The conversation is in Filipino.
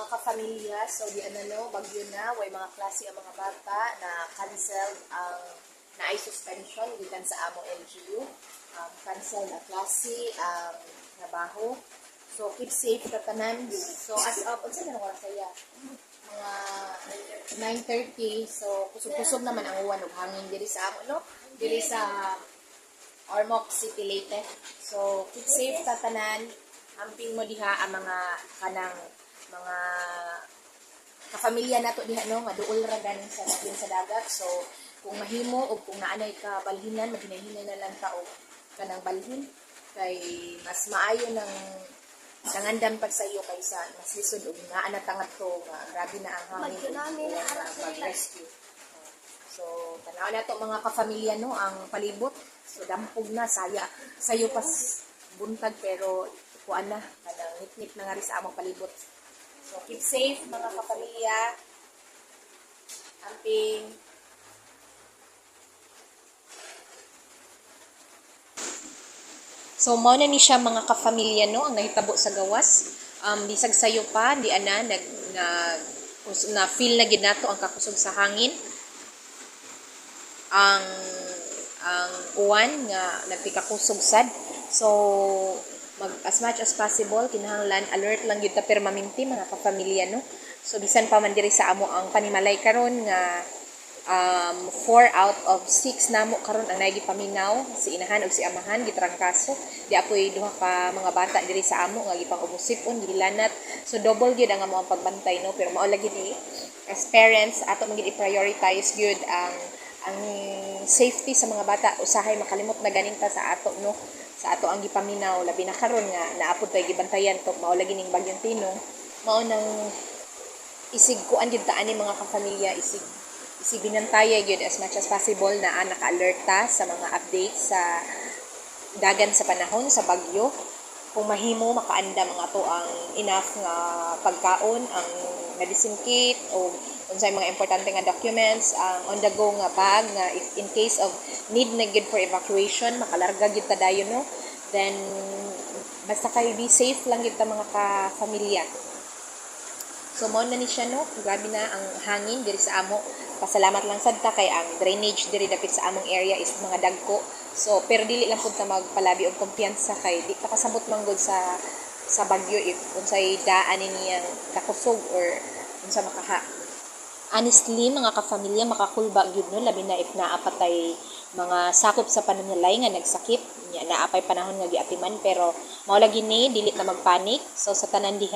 mga kapamilya, so di ano, bagyo na, way mga klase ang mga bata na canceled ang na-ay suspension gikan sa among LGU. Cancel na klase ang trabaho. So keep safe ka tanan. So as of, unsa na oras saya? Mga 9:30. So kusog-kusog naman ang uwan ug hangin diri sa amo, no? Diri sa Ormoc City, Leyte. So keep safe ka tanan. Amping mo diha ang mga kanang mga kapamilya nato diha, no, nga duol ra ganin sa dagat. So kung mahimo o kung naanay ka balhinan, maghinay-hinay na lang ta og kanang balhin kay mas maayo ng nangandam pag sa iyo kaysa mas lisod og naa na tangad to nga grabe na ang hangin mag-rescue. So tanaw na to mga kapamilya, no, ang palibot. So dampog na sayo pas buntag pero kuan na kanang nitnit na nga rin sa among palibot. So keep safe mga kapamilya. Amping so mao na ni siya mga kapamilya, no, ang nahitabo sa gawas. Bisag sayo pa di ana na feel na gid nato ang kakusog sa hangin. Ang uwan nga nagpikakusog sad. So as much as possible kinahanglan alert lang gyud ta permanente mga kapamilya, no. So bisan pa man diri sa amo ang panimalay karon nga 4 out of 6 namo karon ang naigi paminaw, si inahan ug si amahan gitrangkaso. Di apoy duha ka mga bata diri sa amo nga gipang-ubusipon gilanat. So double gyud ang amo ang pagbantay, no, pero mao lagi ni as parents ato man gyud i-prioritize gyud ang safety sa mga bata. Usahay makalimot na ganing ta sa ato, no, sa ato ang gipaminaw labi na karon nga naapod tay gibantayan to mao lagi ning bagyong Tinong. Mao nang isig kuan gyud ta ani mga kapamilya, isig binantaya gyud as much as possible na naka-alert ta sa mga updates sa dagan sa panahon sa bagyo. Kung mahimo makaandam ang ato ang enough nga pagkaon, ang medicine kit o unsay mga importante nga documents, ang on the go nga bag nga if in case of need na gyud for evacuation makalarga gyud ta dayon, no. Then basta kay be safe lang gyud ta mga ka-familia. So mao na ni siya, no, grabe na ang hangin diri sa amo. Pasalamat lang sad ta kay ang drainage diri dapit sa among area is mga dagko. So pero dili lang pud ta magpalabi og kumpiyansa kay di ta kasabot manggod sa bagyo if unsay daan niyang kakusog or unsa makaha. Honestly mga ka-familia, makakulba gyud, no, labi na if naapatay mga sakop sa pananalay nga nagsakit nya naapay panahon nga giatiman, pero mao lagi ni dili na magpanik. So sa tanan diha